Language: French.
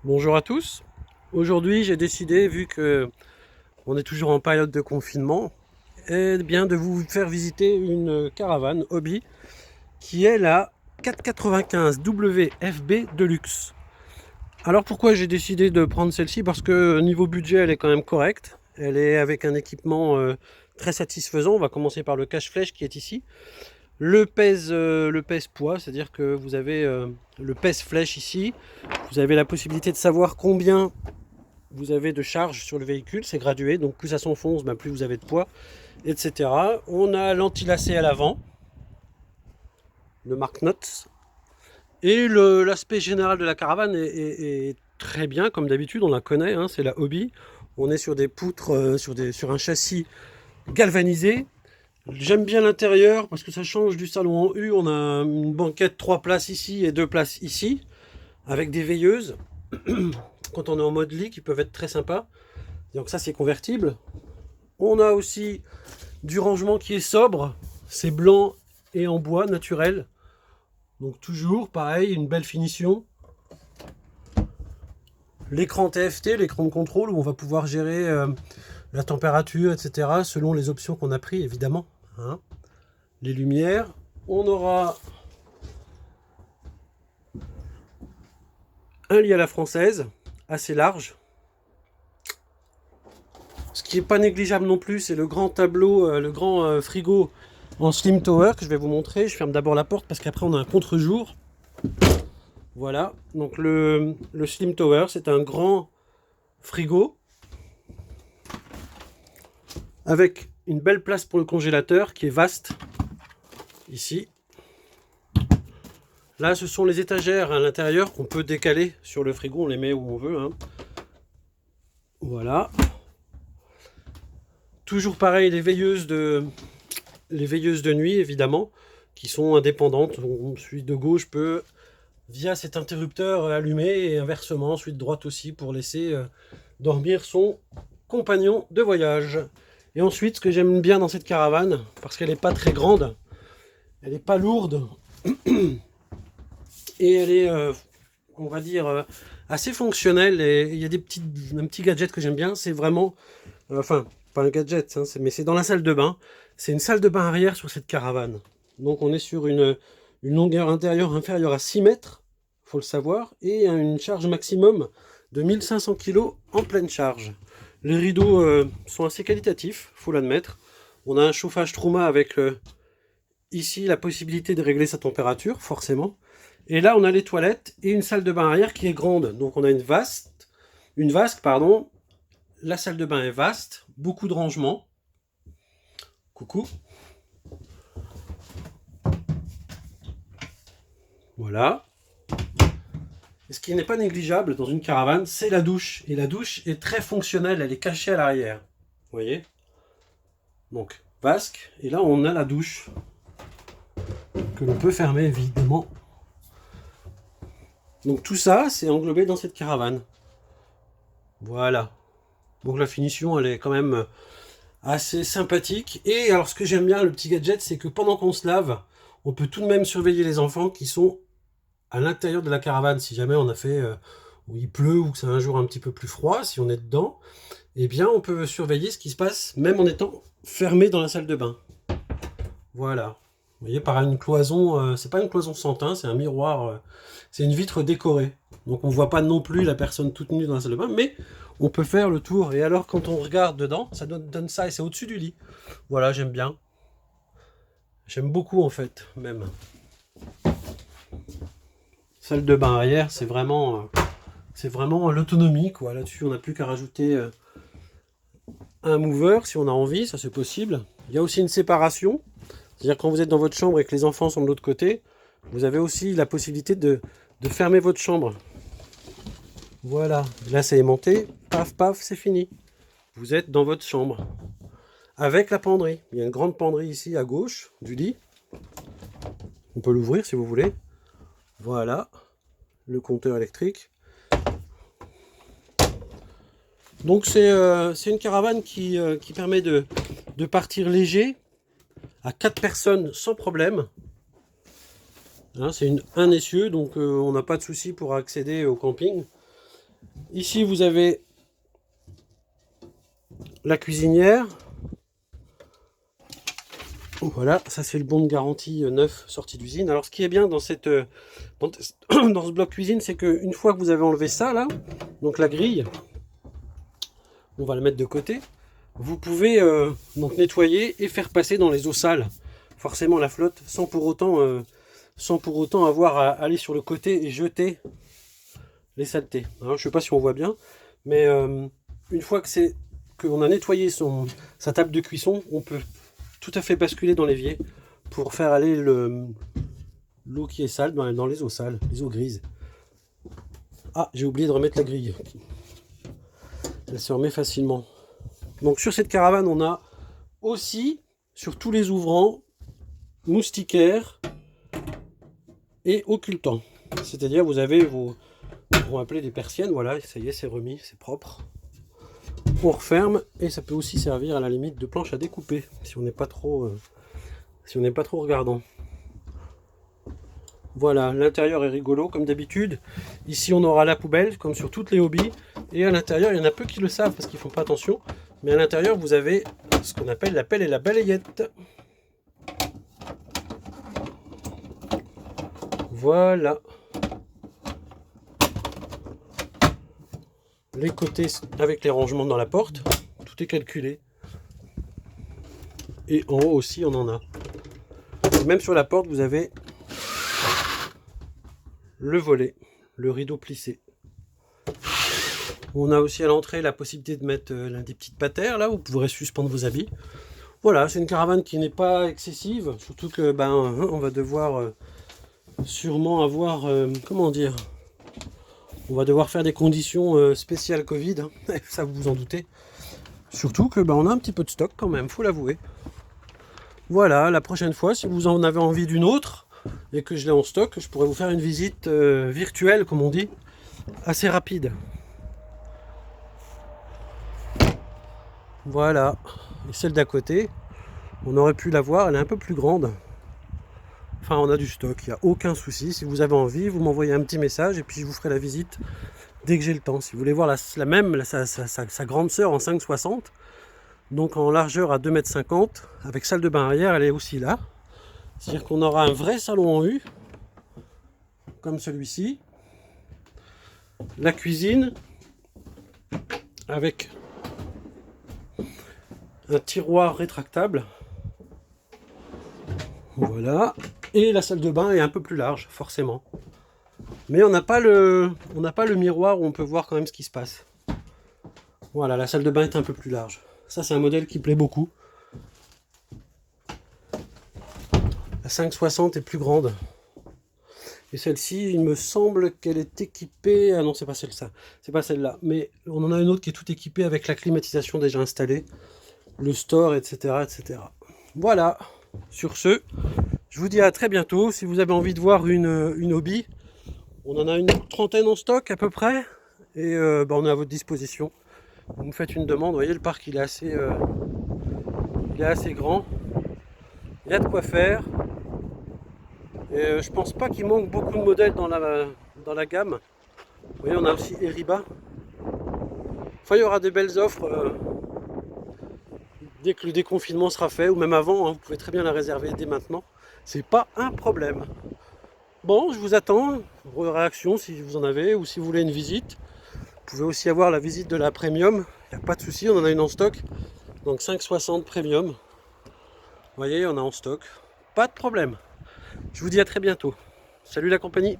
Bonjour à tous. Aujourd'hui, j'ai décidé, vu que on est toujours en période de confinement, eh bien de vous faire visiter une caravane hobby qui est la 495 WFB Deluxe. Alors pourquoi j'ai décidé de prendre celle-ci? Parce que niveau budget, elle est quand même correcte. Elle est avec un équipement très satisfaisant. On va commencer par le cache-flèche qui est ici. Le pèse poids, c'est-à-dire que vous avez le pèse flèche ici. Vous avez la possibilité de savoir combien vous avez de charge sur le véhicule, c'est gradué, donc plus ça s'enfonce, plus vous avez de poids, etc. On a l'antilacé à l'avant, le Mark Knots, et l'aspect général de la caravane est très bien, comme d'habitude, on la connaît, hein, c'est la hobby. On est sur des poutres, sur un châssis galvanisé. J'aime bien l'intérieur parce que ça change du salon en U. On a une banquette 3 places ici et 2 places ici, avec des veilleuses. Quand on est en mode lit, qui peuvent être très sympas. Donc ça, c'est convertible. On a aussi du rangement qui est sobre, c'est blanc et en bois naturel. Donc toujours pareil, une belle finition. L'écran TFT, l'écran de contrôle où on va pouvoir gérer la température, etc. selon les options qu'on a pris évidemment. Hein. Les lumières. On aura un lit à la française, assez large. Ce qui n'est pas négligeable non plus, c'est le grand tableau, le grand frigo en slim tower que je vais vous montrer. Je ferme d'abord la porte parce qu'après on a un contre-jour. Voilà, donc le Slim Tower, c'est un grand frigo avec une belle place pour le congélateur qui est vaste, ici. Là, ce sont les étagères à l'intérieur qu'on peut décaler sur le frigo, on les met où on veut. Hein. Voilà. Toujours pareil, les veilleuses de nuit, évidemment, qui sont indépendantes. Celui de gauche peut, via cet interrupteur, allumer et inversement, celui de droite aussi, pour laisser dormir son compagnon de voyage. Et ensuite, ce que j'aime bien dans cette caravane, parce qu'elle n'est pas très grande, elle n'est pas lourde, et elle est, on va dire, assez fonctionnelle. Et il y a un petit gadget que j'aime bien, c'est vraiment, enfin, pas un gadget, hein, mais c'est dans la salle de bain. C'est une salle de bain arrière sur cette caravane. Donc on est sur une longueur intérieure inférieure à 6 mètres, faut le savoir, et une charge maximum de 1500 kg en pleine charge. Les rideaux sont assez qualitatifs, faut l'admettre. On a un chauffage Truma avec ici la possibilité de régler sa température, forcément. Et là, on a les toilettes et une salle de bain arrière qui est grande. Donc on a une vasque, pardon. La salle de bain est vaste, beaucoup de rangements. Coucou. Voilà. Et ce qui n'est pas négligeable dans une caravane, c'est la douche. Et la douche est très fonctionnelle, elle est cachée à l'arrière. Vous voyez? Donc, vasque. Et là, on a la douche que l'on peut fermer, évidemment. Donc tout ça, c'est englobé dans cette caravane. Voilà. Donc la finition, elle est quand même assez sympathique. Et alors, ce que j'aime bien, le petit gadget, c'est que pendant qu'on se lave, on peut tout de même surveiller les enfants qui sont à l'intérieur de la caravane. Si jamais on a fait où il pleut ou que c'est un jour un petit peu plus froid, si on est dedans, eh bien, on peut surveiller ce qui se passe, même en étant fermé dans la salle de bain. Voilà. Vous voyez, par une cloison, c'est pas une cloison sans teint, c'est un miroir, c'est une vitre décorée. Donc on voit pas non plus la personne toute nue dans la salle de bain, mais on peut faire le tour. Et alors quand on regarde dedans, ça donne ça et c'est au-dessus du lit. Voilà, j'aime bien. J'aime beaucoup en fait, même. Salle de bain arrière, c'est vraiment l'autonomie quoi. Là-dessus, on n'a plus qu'à rajouter un mover si on a envie, ça c'est possible. Il y a aussi une séparation. C'est-à-dire quand vous êtes dans votre chambre et que les enfants sont de l'autre côté, vous avez aussi la possibilité de fermer votre chambre. Voilà, là c'est aimanté, paf paf, c'est fini. Vous êtes dans votre chambre. Avec la penderie. Il y a une grande penderie ici à gauche du lit. On peut l'ouvrir si vous voulez. Voilà, le compteur électrique. Donc c'est une caravane qui permet de partir léger à 4 personnes sans problème. Hein, c'est un essieu, donc on n'a pas de souci pour accéder au camping. Ici, vous avez la cuisinière. Voilà, ça c'est le bon de garantie neuf sorti d'usine. Alors ce qui est bien dans dans ce bloc cuisine, c'est qu'une fois que vous avez enlevé ça là, donc la grille, on va la mettre de côté, vous pouvez donc nettoyer et faire passer dans les eaux sales forcément la flotte sans pour autant avoir à aller sur le côté et jeter les saletés. Alors, je ne sais pas si on voit bien, mais une fois que qu'on a nettoyé sa table de cuisson, on peut tout à fait basculer dans l'évier pour faire aller l'eau qui est sale dans les eaux sales, les eaux grises. Ah, j'ai oublié de remettre la grille. Elle se remet facilement. Donc sur cette caravane, on a aussi, sur tous les ouvrants, moustiquaires et occultants. C'est-à-dire vous avez vos, on va appeler des persiennes, voilà, ça y est, c'est remis, c'est propre. On referme et ça peut aussi servir à la limite de planche à découper si on n'est pas trop regardant. Voilà, l'intérieur est rigolo comme d'habitude. Ici on aura la poubelle comme sur toutes les hobbies. Et à l'intérieur, il y en a peu qui le savent parce qu'ils font pas attention. Mais à l'intérieur, vous avez ce qu'on appelle la pelle et la balayette. Voilà. Les côtés avec les rangements dans la porte. Tout est calculé. Et en haut aussi, on en a. Même sur la porte, vous avez le volet, le rideau plissé. On a aussi à l'entrée la possibilité de mettre des petites patères, là où vous pourrez suspendre vos habits. Voilà, c'est une caravane qui n'est pas excessive, surtout que on va devoir sûrement avoir, comment dire, on va devoir faire des conditions spéciales Covid, hein, ça vous vous en doutez. Surtout que on a un petit peu de stock quand même, faut l'avouer. Voilà, la prochaine fois, si vous en avez envie d'une autre, et que je l'ai en stock, je pourrais vous faire une visite virtuelle, comme on dit, assez rapide. Voilà, et celle d'à côté, on aurait pu la voir, elle est un peu plus grande. Enfin, on a du stock, il n'y a aucun souci. Si vous avez envie, vous m'envoyez un petit message et puis je vous ferai la visite dès que j'ai le temps. Si vous voulez voir sa grande sœur en 5,60, donc en largeur à 2,50 m, avec salle de bain arrière, elle est aussi là. C'est-à-dire qu'on aura un vrai salon en U, comme celui-ci. La cuisine, avec un tiroir rétractable. Voilà. Et la salle de bain est un peu plus large, forcément. Mais on n'a pas le miroir où on peut voir quand même ce qui se passe. Voilà, la salle de bain est un peu plus large. Ça, c'est un modèle qui plaît beaucoup. La 560 est plus grande. Et celle-ci, il me semble qu'elle est équipée... Ah non, c'est pas celle-là. C'est pas celle-là. Mais on en a une autre qui est toute équipée avec la climatisation déjà installée, le store, etc., etc. Voilà. Sur ce, je vous dis à très bientôt. Si vous avez envie de voir une hobby, on en a une trentaine en stock à peu près. Et on est à votre disposition. Vous me faites une demande. Vous voyez, le parc, il est assez grand. Il y a de quoi faire. Et je pense pas qu'il manque beaucoup de modèles dans la gamme. Vous voyez, on a aussi Eriba. Enfin, il y aura des belles offres dès que le déconfinement sera fait, ou même avant, hein, vous pouvez très bien la réserver dès maintenant. C'est pas un problème. Bon, je vous attends, vos réactions si vous en avez, ou si vous voulez une visite. Vous pouvez aussi avoir la visite de la Premium, il n'y a pas de souci, on en a une en stock. Donc 5,60 Premium. Vous voyez, on a en stock. Pas de problème. Je vous dis à très bientôt. Salut la compagnie.